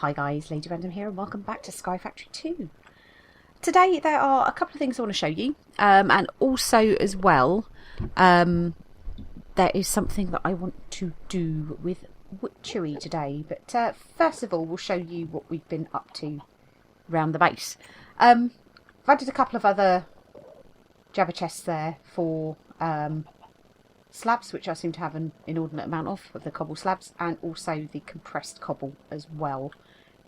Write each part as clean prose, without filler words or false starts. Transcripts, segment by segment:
Hi guys, Lady Random here and welcome back to Sky Factory 2. Today there are a couple of things I want to show you and also as well there is something that I want to do with Witchery today, but first of all we'll show you what we've been up to around the base. I've added a couple of other Jabba chests there for slabs, which I seem to have an inordinate amount of the cobble slabs, and also the compressed cobble as well,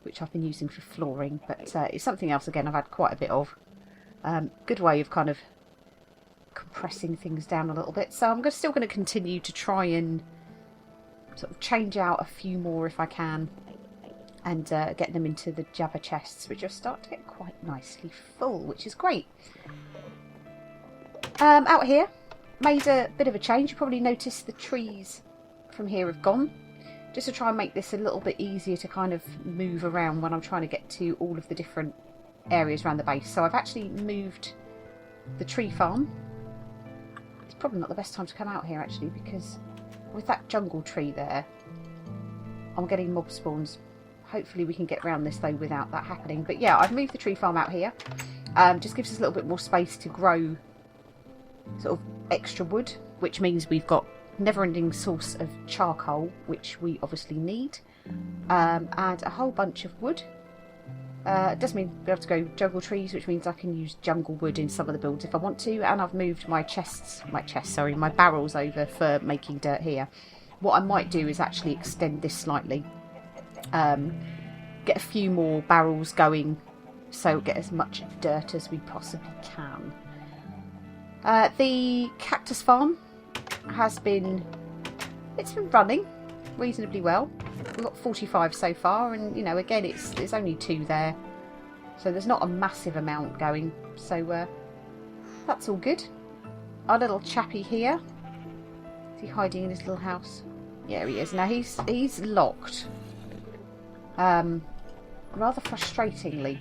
which I've been using for flooring, but it's something else again I've had quite a bit of. Good way of kind of compressing things down a little bit, so I'm still going to continue to try and sort of change out a few more if I can, and get them into the Jabba chests, which are starting to get quite nicely full, which is great. Out here, made a bit of a change. You probably noticed the trees from here have gone, just to try and make this a little bit easier to kind of move around when I'm trying to get to all of the different areas around the base. So I've actually moved the tree farm. It's probably not the best time to come out here actually, because with that jungle tree there I'm getting mob spawns. Hopefully we can get around this though without that happening. But yeah, I've moved the tree farm out here. Just gives us a little bit more space to grow sort of extra wood, which means we've got never-ending source of charcoal, which we obviously need, and a whole bunch of wood. It does mean be able to go jungle trees, which means I can use jungle wood in some of the builds if I want to. And I've moved my barrels over for making dirt here. What I might do is actually extend this slightly, get a few more barrels going, so get as much dirt as we possibly can. The cactus farm has been running reasonably well. We've got 45 so far, and you know, again, it's only 2 there, so there's not a massive amount going. So that's all good. Our little chappy here, is he hiding in his little house? Yeah, he is. Now he's locked. Rather frustratingly,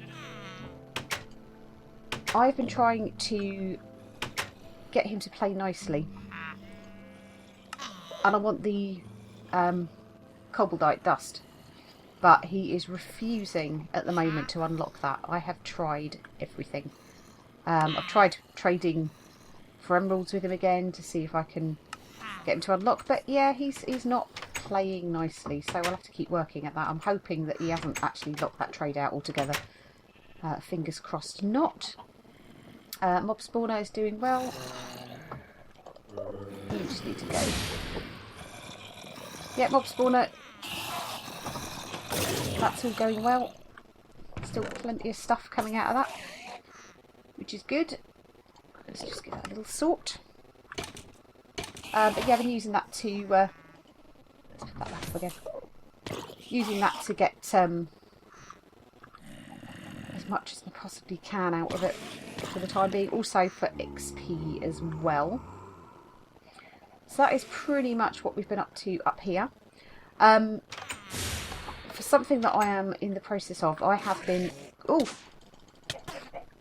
I've been trying to get him to play nicely, and I want the cobblite dust, but he is refusing at the moment to unlock that. I have tried everything. I've tried trading for emeralds with him again to see if I can get him to unlock, but yeah, he's not playing nicely, so I'll have to keep working at that. I'm hoping that he hasn't actually locked that trade out altogether. Fingers crossed not. Mob spawner is doing well. You just need to go. Yeah, mob spawner. That's all going well. Still plenty of stuff coming out of that, which is good. Let's just give that a little sort. But yeah, I've been using that to let's put that back up again. Using that to get as much as I possibly can out of it for the time being, also for XP as well. So that is pretty much what we've been up to up here. For something that I am in the process of, I have been... Oh!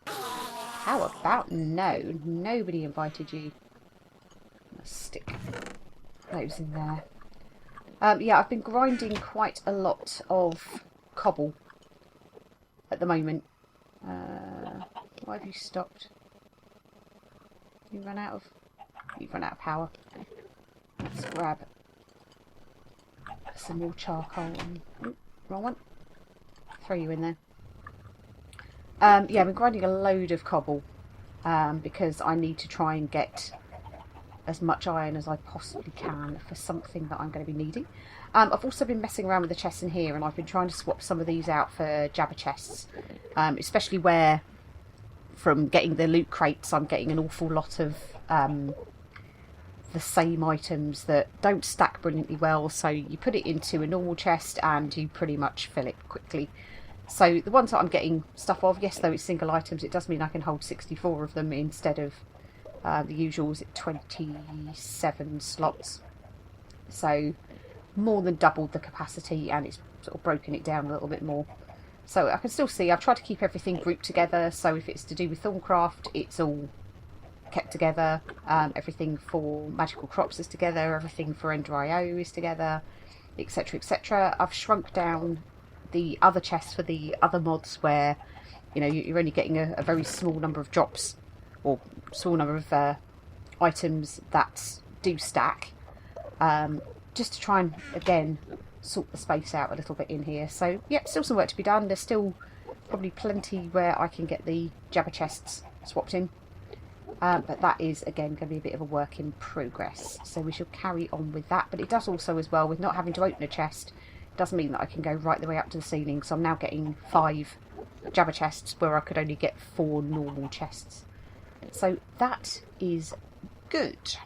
How about no? Nobody invited you. Let's stick those in there. Yeah, I've been grinding quite a lot of cobble at the moment. Why have you stopped? You've run out of power. Let's grab some more charcoal. Ooh, wrong one. Throw you in there. Yeah, I've been grinding a load of cobble because I need to try and get as much iron as I possibly can for something that I'm going to be needing. I've also been messing around with the chests in here, and I've been trying to swap some of these out for Jabba chests, especially where from getting the loot crates I'm getting an awful lot of the same items that don't stack brilliantly well, so you put it into a normal chest and you pretty much fill it quickly. So the ones that I'm getting stuff of, yes, though it's single items, it does mean I can hold 64 of them instead of the usual, is it 27 slots. So more than doubled the capacity, and it's sort of broken it down a little bit more. So I can still see, I've tried to keep everything grouped together, so if it's to do with Thorncraft, it's all kept together. Everything for magical crops is together, everything for Ender IO is together, etc, etc. I've shrunk down the other chests for the other mods where, you know, you're only getting a very small number of drops, or small number of items that do stack, just to try and, again, sort the space out a little bit in here. So, yeah, still some work to be done. There's still probably plenty where I can get the Jabba chests swapped in. But that is, again, going to be a bit of a work in progress. So we shall carry on with that. But it does also, as well, with not having to open a chest, does mean that I can go right the way up to the ceiling. So I'm now getting 5 Jabba chests where I could only get 4 normal chests. So that is good.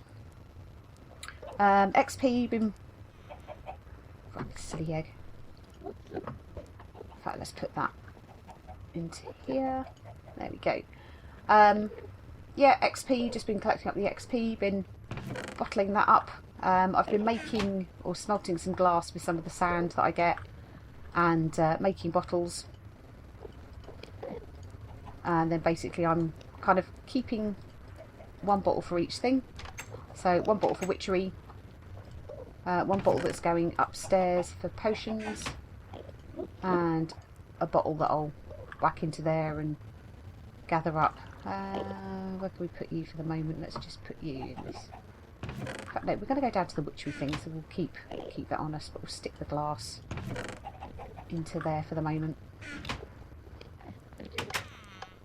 XP, been... Right, silly egg. In fact, let's put that into here. There we go. Yeah, XP, just been collecting up the XP, been bottling that up. I've been making or smelting some glass with some of the sand that I get, and making bottles. And then basically I'm kind of keeping 1 bottle for each thing. So 1 bottle for witchery, 1 bottle that's going upstairs for potions, and a bottle that I'll whack into there and gather up. Where can we put you for the moment? Let's just put you in this. In fact, no, we're going to go down to the witchery thing, so we'll keep that on us, but we'll stick the glass into there for the moment.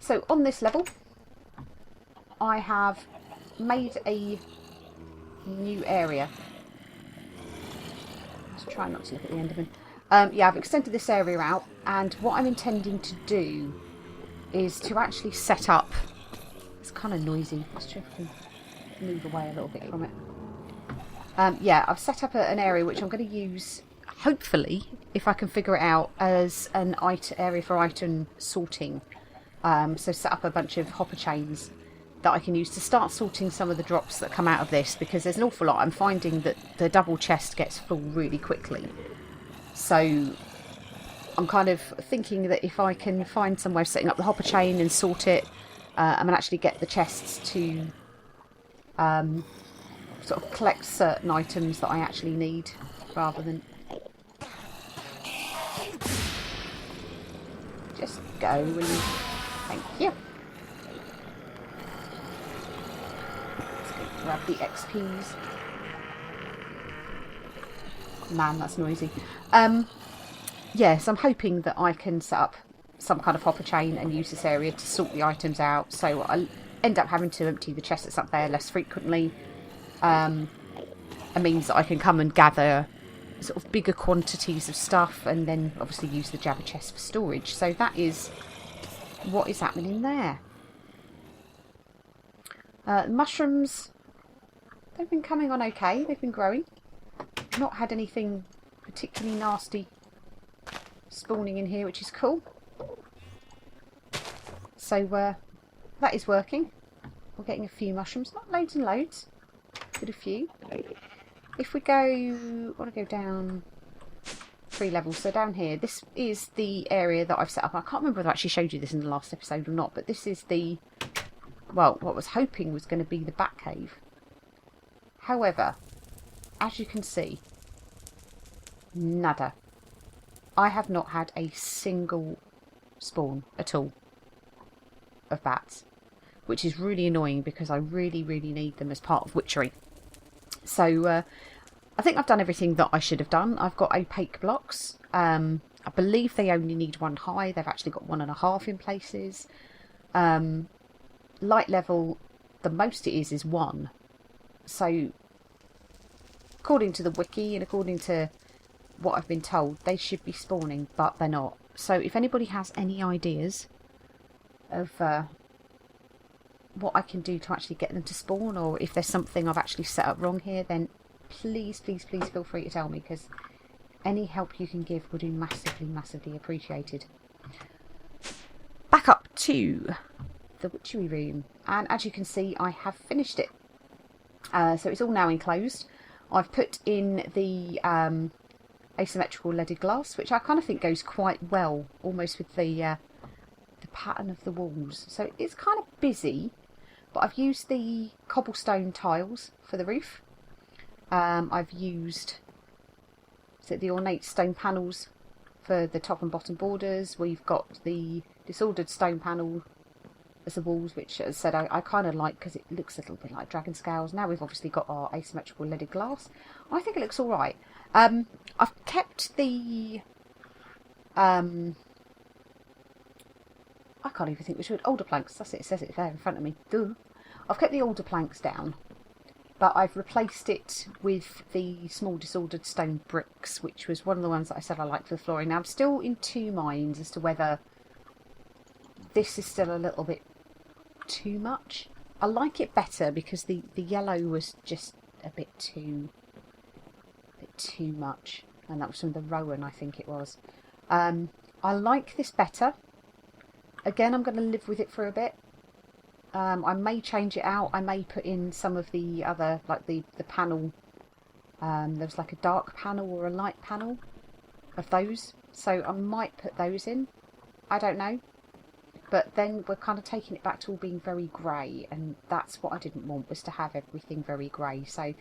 So on this level, I have made a new area. Let's try not to look at the Enderman. Yeah, I've extended this area out, and what I'm intending to do is to actually set up... It's kind of noisy. Let's try if I can move away a little bit from it. Yeah, I've set up an area which I'm going to use, hopefully, if I can figure it out, as an area for item sorting. So set up a bunch of hopper chains that I can use to start sorting some of the drops that come out of this, because there's an awful lot. I'm finding that the double chest gets full really quickly. So I'm kind of thinking that if I can find some way of setting up the hopper chain and sort it, and actually get the chests to sort of collect certain items that I actually need, rather than... Just go, will you? Thank you. Let's go grab the XPs. Man, that's noisy. Yes, I'm hoping that I can set up some kind of hopper chain and use this area to sort the items out, so I'll end up having to empty the chest that's up there less frequently. It means that I can come and gather sort of bigger quantities of stuff, and then obviously use the Jabba chest for storage. So that is what is happening there. Mushrooms, they've been coming on okay, they've been growing. Not had anything particularly nasty spawning in here, which is cool. So that is working. We're getting a few mushrooms, not loads and loads, but a few. If we go, I want to go down 3 levels. So down here, this is the area that I've set up. I can't remember if I actually showed you this in the last episode or not, but this is the, well, what I was hoping was going to be the bat cave. However, as you can see, nada. I have not had a single spawn at all of bats, which is really annoying because I really, really need them as part of witchery. So I think I've done everything that I should have done. I've got opaque blocks. I believe they only need 1 high. They've actually got 1.5 in places. Light level, the most it is 1. So according to the wiki and according to what I've been told, they should be spawning, but they're not. So if anybody has any ideas of what I can do to actually get them to spawn, or if there's something I've actually set up wrong here, then please, please, please feel free to tell me, because any help you can give would be massively, massively appreciated. Back up to the witchery room, and as you can see, I have finished it. So it's all now enclosed. I've put in the asymmetrical leaded glass, which I kind of think goes quite well, almost with the pattern of the walls. So it's kind of busy, but I've used the cobblestone tiles for the roof. I've used the ornate stone panels for the top and bottom borders. We've got the disordered stone panel as the walls, which, as I said, I kind of like because it looks a little bit like dragon scales. Now we've obviously got our asymmetrical leaded glass. I think it looks all right. I've kept the... I can't even think which wood. Alder planks. That's it. It says it there in front of me. Duh. I've kept the alder planks down, but I've replaced it with the small disordered stone bricks, which was one of the ones that I said I liked for the flooring. Now I'm still in two minds as to whether this is still a little bit too much. I like it better because the yellow was just a bit too much, and that was from the Rowan, I think it was. I like this better. Again, I'm going to live with it for a bit. I may change it out. I may put in some of the other, like the panel. There's like a dark panel or a light panel of those. So I might put those in. I don't know. But then we're kind of taking it back to all being very grey. And that's what I didn't want, was to have everything very grey. So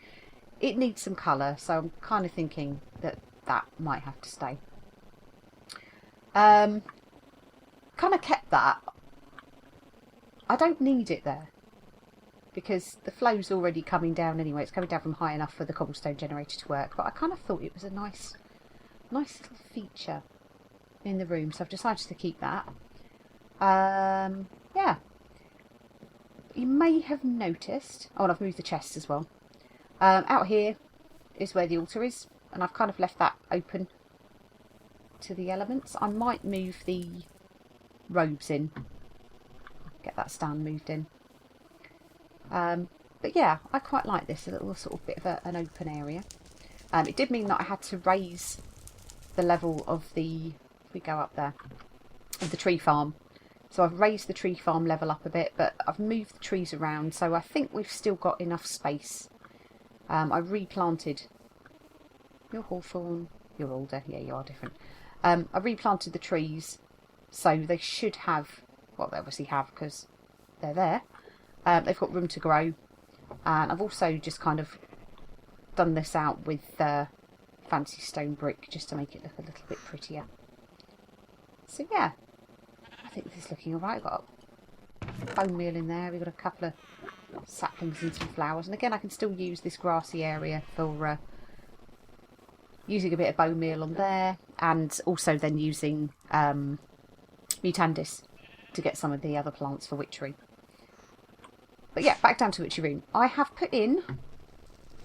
it needs some colour. So I'm kind of thinking that that might have to stay. Kind of kept that. I don't need it there because the flow's already coming down anyway. It's coming down from high enough for the cobblestone generator to work, but I kind of thought it was a nice little feature in the room, so I've decided to keep that. Yeah, you may have noticed, oh, and I've moved the chest as well. Out here is where the altar is, and I've kind of left that open to the elements. I might move the robes in, get that stand moved in. But yeah, I quite like this, a little sort of bit of an open area. It did mean that I had to raise the level of the, if we go up there, of the tree farm. So I've raised the tree farm level up a bit, but I've moved the trees around, so I think we've still got enough space. I replanted, you're hawthorn, you're older, yeah, you are different. I replanted the trees, so they should have, well, they obviously have because they're there. They've got room to grow, and I've also just kind of done this out with fancy stone brick just to make it look a little bit prettier. So yeah, I think this is looking alright. I've got a bone meal in there, we've got a couple of saplings and some flowers, and again I can still use this grassy area for using a bit of bone meal on there, and also then using Mutandis to get some of the other plants for witchery. But yeah, back down to witchery room. I have put in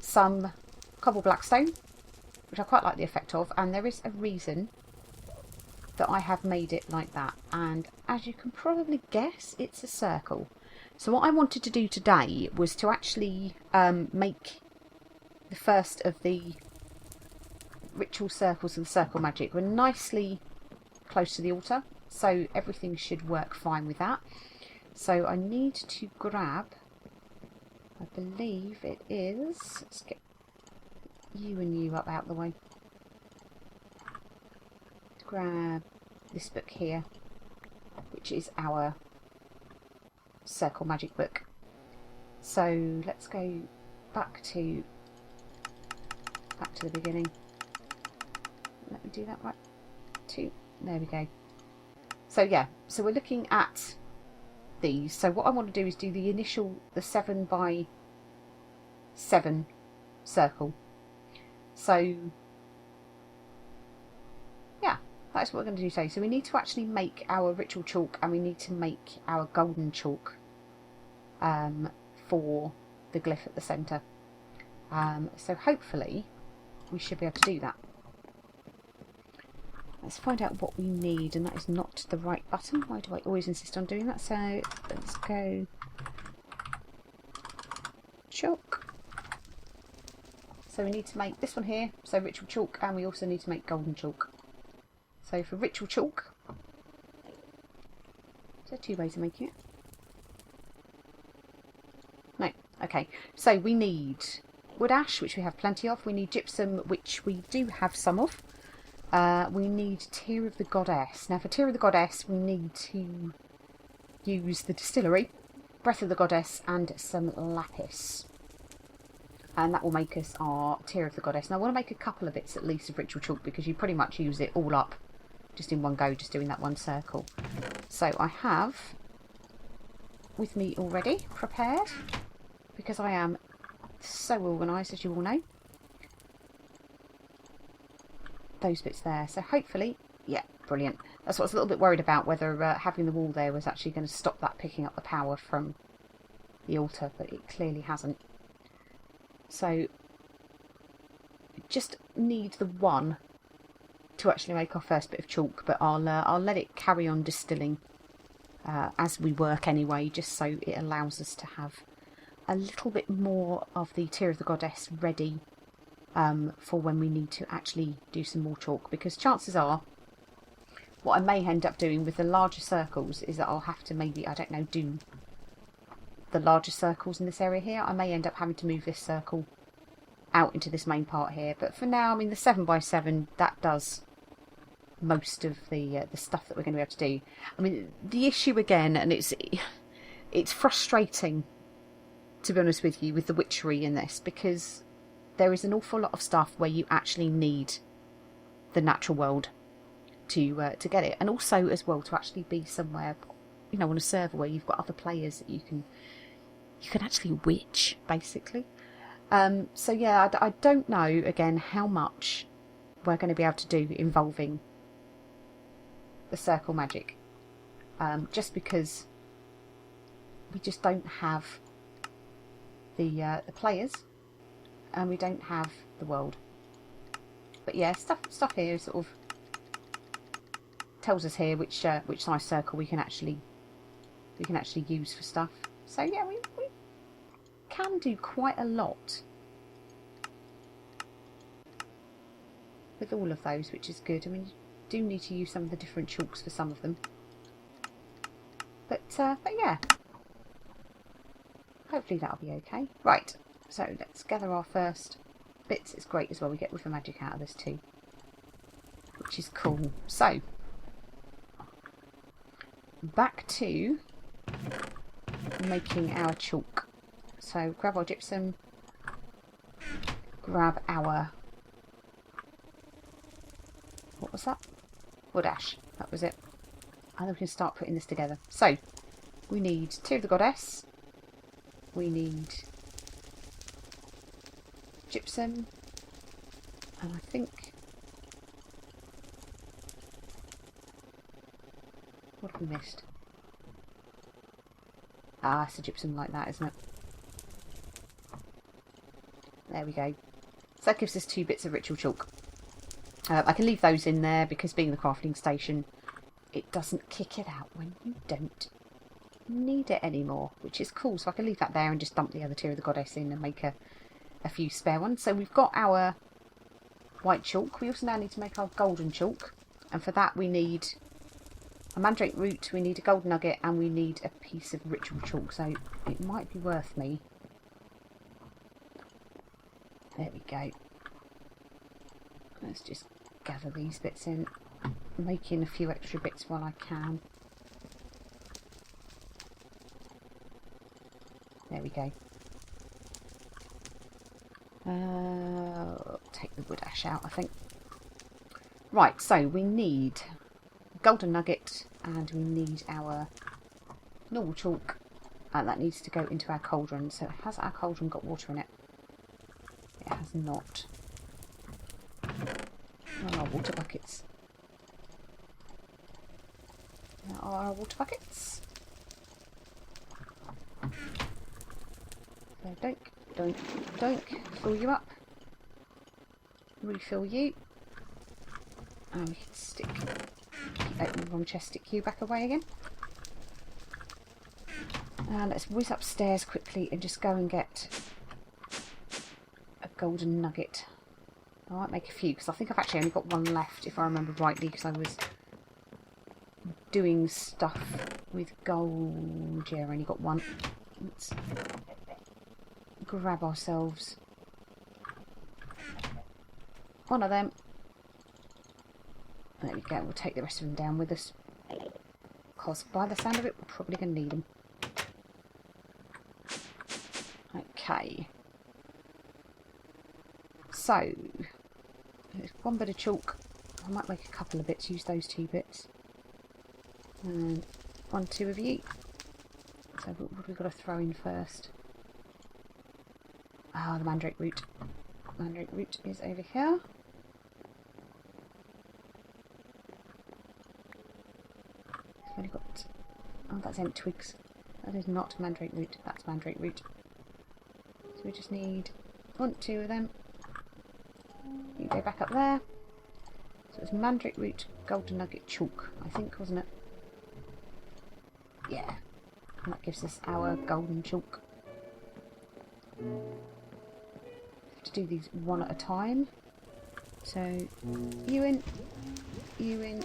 some cobble blackstone, which I quite like the effect of, and there is a reason that I have made it like that, and as you can probably guess, it's a circle. So what I wanted to do today was to actually make the first of the ritual circles of the circle magic. We're nicely close to the altar, so everything should work fine with that. So I need to grab, I believe it is, let's get you and you up out the way. Grab this book here, which is our circle magic book. So let's go back to the beginning. Let me do that right. There we go. So yeah, so we're looking at these. So what I want to do is do the 7 by 7 circle. So yeah, that's what we're going to do today. So we need to actually make our ritual chalk, and we need to make our golden chalk for the glyph at the centre. So hopefully we should be able to do that. Let's find out what we need, and that is not the right button. Why do I always insist on doing that? So let's go chalk. So we need to make this one here, so ritual chalk, and we also need to make golden chalk. So for ritual chalk, is there 2 ways of making it? No. Okay, so we need wood ash, which we have plenty of. We need gypsum, which we do have some of. We need Tear of the Goddess. Now for Tear of the Goddess we need to use the distillery, Breath of the Goddess, and some lapis. And that will make us our Tear of the Goddess. Now I want to make a couple of bits at least of ritual chalk, because you pretty much use it all up just in one go, just doing that one circle. So I have with me already prepared, because I am so organised, as you all know, those bits there. So hopefully, yeah, brilliant. That's what I was a little bit worried about, whether having the wall there was actually going to stop that picking up the power from the altar, but it clearly hasn't. So just need the one to actually make our first bit of chalk, but I'll let it carry on distilling as we work anyway, just so it allows us to have a little bit more of the Tear of the Goddess ready for when we need to actually do some more chalk, because chances are what I may end up doing with the larger circles is that I'll have to maybe, I don't know, do the larger circles in this area here. I may end up having to move this circle out into this main part here, but for now, I mean, the 7x7, that does most of the stuff that we're going to be able to do. I mean, the issue again, and it's frustrating, to be honest with you, with the witchery in this, because there is an awful lot of stuff where you actually need the natural world to get it, and also as well to actually be somewhere, you know, on a server where you've got other players that you can actually witch, basically. So yeah, I don't know again how much we're going to be able to do involving the circle magic, just because we just don't have the players, and we don't have the world. But yeah, stuff here sort of tells us here which size circle we can actually use for stuff. So yeah, we can do quite a lot with all of those, which is good. I mean, you do need to use some of the different chalks for some of them, but yeah, hopefully that'll be okay. Right, so let's gather our first bits. It's great as well, we get with the magic out of this too, which is cool. So back to making our chalk. So grab our gypsum, grab our, what was that? Wood ash, that was it. And then we can start putting this together. So we need Tear of the Goddess, we need gypsum, and I think, what have we missed? Ah, it's a gypsum like that, isn't it? There we go. So that gives us 2 bits of ritual chalk. I can leave those in there because, being the crafting station, it doesn't kick it out when you don't need it anymore, which is cool. So I can leave that there and just dump the other Tear of the Goddess in and make a few spare ones. So we've got our white chalk. We also now need to make our golden chalk, and for that we need a mandrake root, we need a gold nugget, and we need a piece of ritual chalk. So it might be worth me. There we go. Let's just gather these bits in, making a few extra bits while I can. There we go. Take the wood ash out, I think. Right, so we need golden nugget, and we need our normal chalk, and that needs to go into our cauldron. So has our cauldron got water in it? It has not. Where are our water buckets? There are our water buckets. So don't fill you up. Refill you. And we can stick, open the wrong chest, stick you back away again. And let's whiz upstairs quickly and just go and get a golden nugget. I might make a few, because I think I've actually only got one left, if I remember rightly, because I was doing stuff with gold. Yeah, I only got one. Let's grab ourselves one of them. There we go, we'll take the rest of them down with us, because by the sound of it, we're probably going to need them. Okay. So, there's one bit of chalk I might make a couple of bits, use those 2 bits. And 1, 2 of you. So what have we got to throw in first? Ah, the mandrake root. Mandrake root is over here. I've only got... Oh, that's ent twigs. That is not mandrake root, that's mandrake root. So we just need 1, 2 of them. You go back up there. So it's mandrake root, golden nugget, chalk, I think, wasn't it? Yeah. And that gives us our golden chalk. To do these one at a time. So you in, you in,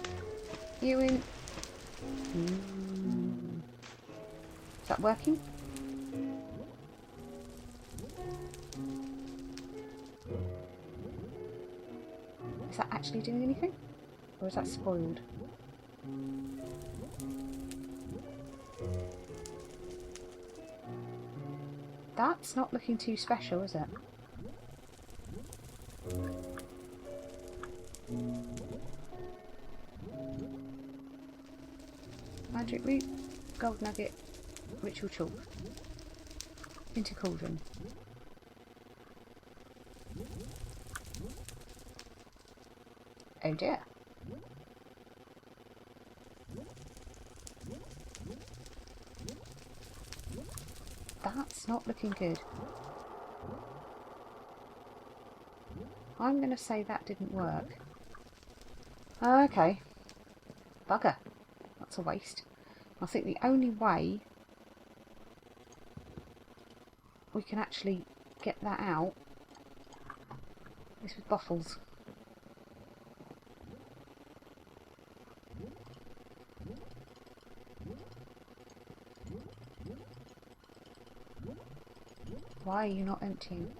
you in. Is that working? Is that actually doing anything? Or is that spoiled? That's not looking too special, is it? Magic root, gold nugget, ritual chalk. Into cauldron. Oh dear. That's not looking good. I'm going to say that didn't work. Okay. Bugger. That's a waste. I think the only way we can actually get that out is with bottles. Why are you not emptying?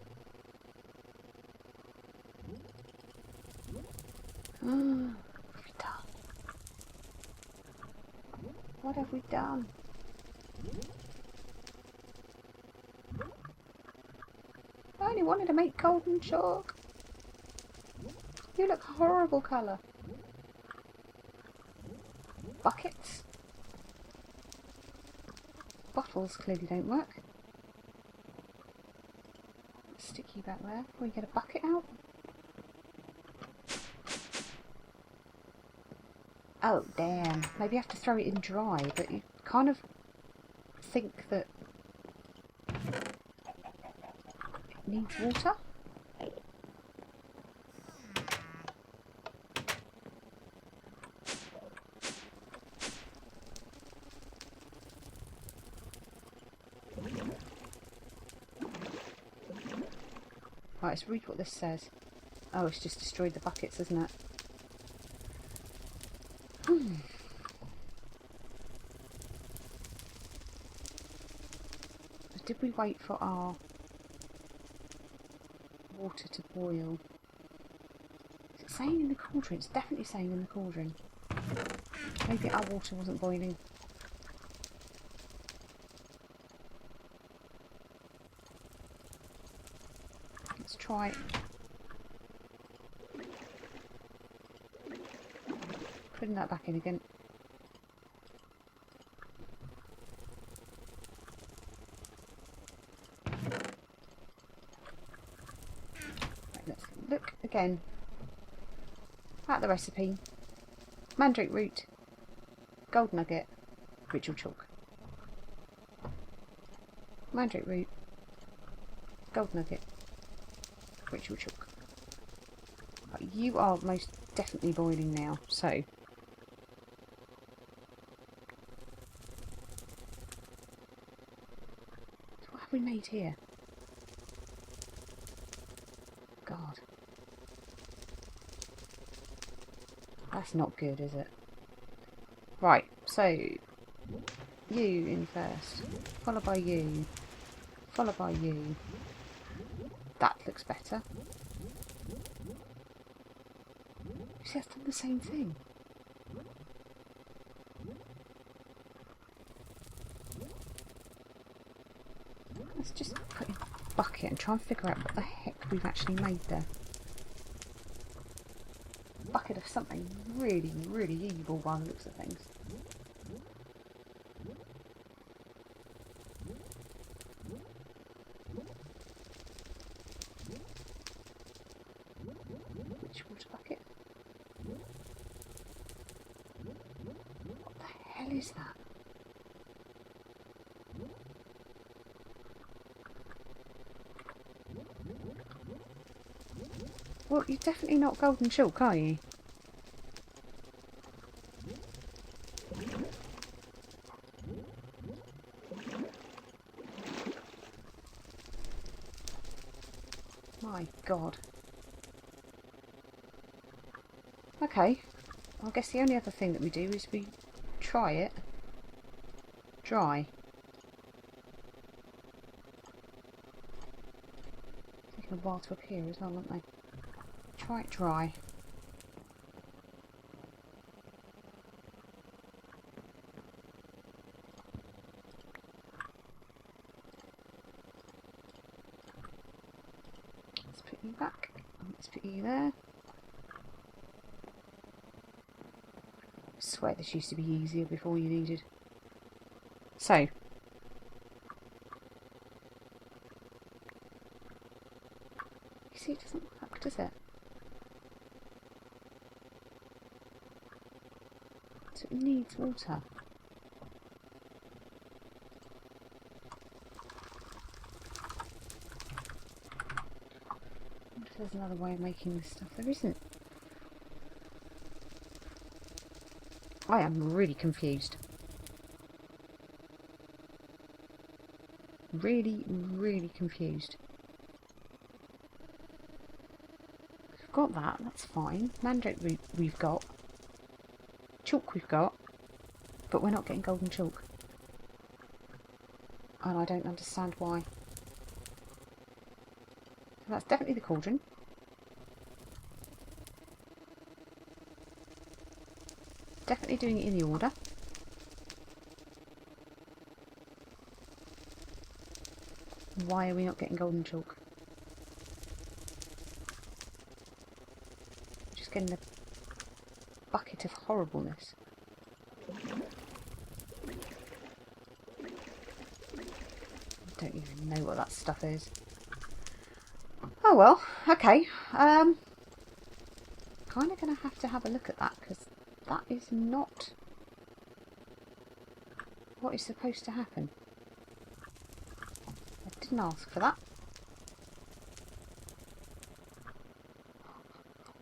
What have we done? I only wanted to make golden chalk. You look a horrible colour. Buckets? Bottles clearly don't work. Stick you back there before you get a bucket out. Oh damn, maybe you have to throw it in dry, but you kind of think that it needs water? Right, let's read what this says. Oh, it's just destroyed the buckets, isn't it? Did we wait for our water to boil? Is it saying in the cauldron? It's definitely saying in the cauldron. Maybe our water wasn't boiling. Let's try putting that back in again. Let's look again at the recipe. Mandrake root, gold nugget, ritual chalk. Mandrake root, gold nugget, ritual chalk. Right, you are most definitely boiling now, so what have we made here? God. That's not good, is it? Right, so you in first, followed by you, followed by you. That looks better. See, that's done the same thing. Let's just put in a bucket and try and figure out what the heck we've actually made there. Bucket of of something really, really evil by the looks of things. Which water bucket? What the hell is that? Well, you're definitely not golden chalk, are you? My God. Okay. I guess the only other thing that we do is we try it dry. Taking a while to appear as well, aren't they? Try it dry. Let's put you back. Let's put you there. I swear this used to be easier before you needed. So. You see, it doesn't work, does it? So it needs water. I wonder if there's another way of making this stuff. There isn't. I am really confused. Really, really confused. We've got that, that's fine. Mandrake we've got. Chalk we've got. But we're not getting golden chalk. And I don't understand why. So that's definitely the cauldron. Definitely doing it in the order. Why are we not getting golden chalk? Just getting a bucket of horribleness. I don't even know what that stuff is. Oh well, okay. Kind of going to have a look at that, because that is not what is supposed to happen. I didn't ask for that.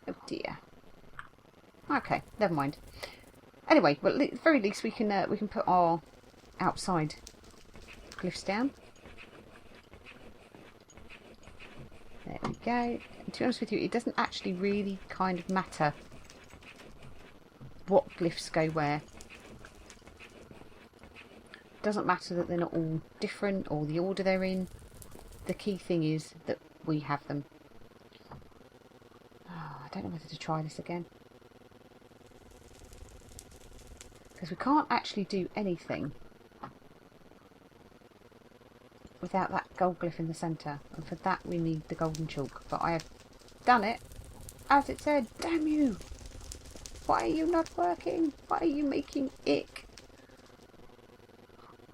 Oh dear. Okay, never mind. Anyway, well, at the very least we can put our outside glyphs down. There we go. And to be honest with you, it doesn't actually really kind of matter what glyphs go where. It doesn't matter that they're not all different or the order they're in. The key thing is that we have them. Oh, I don't know whether to try this again. Because we can't actually do anything without that gold glyph in the centre. And for that we need the golden chalk. But I have done it as it said. Damn you! Why are you not working? Why are you making ick?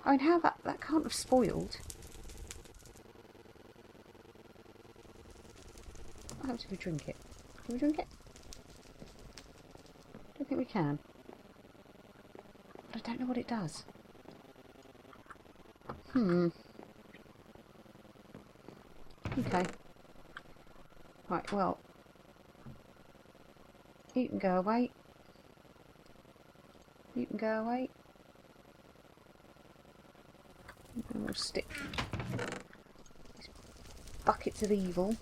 I mean, how that can't have spoiled. What happens if we drink it? Can we drink it? I don't think we can. But I don't know what it does. Okay. Right, well. You can go away. You can go away. And we'll stick these buckets of evil.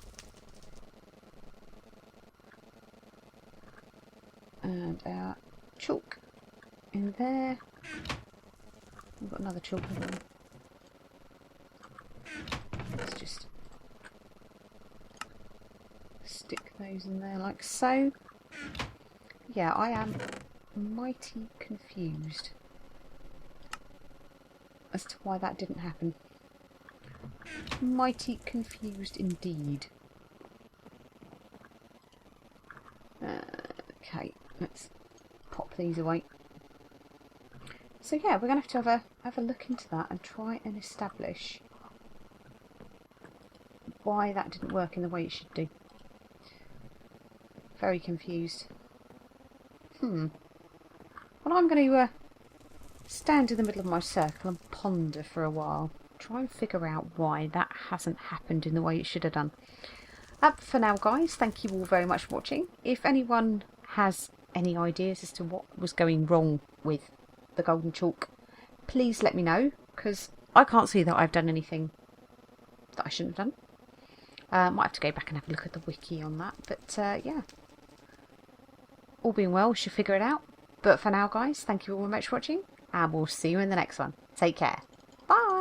And our chalk in there. We've got another chalk in there. Let's just stick those in there like so. Yeah, I am mighty confused as to why that didn't happen. Mighty confused indeed. Okay, let's pop these away. So yeah, we're going to have a look into that and try and establish why that didn't work in the way it should do. Very confused. Well, I'm going to stand in the middle of my circle and ponder for a while. Try and figure out why that hasn't happened in the way it should have done. For now, guys, thank you all very much for watching. If anyone has any ideas as to what was going wrong with the golden chalk, please let me know, because I can't see that I've done anything that I shouldn't have done. Might have to go back and have a look at the wiki on that, but yeah. All being well, we should figure it out. But for now, guys, thank you all very much for watching, and we'll see you in the next one. Take care. Bye!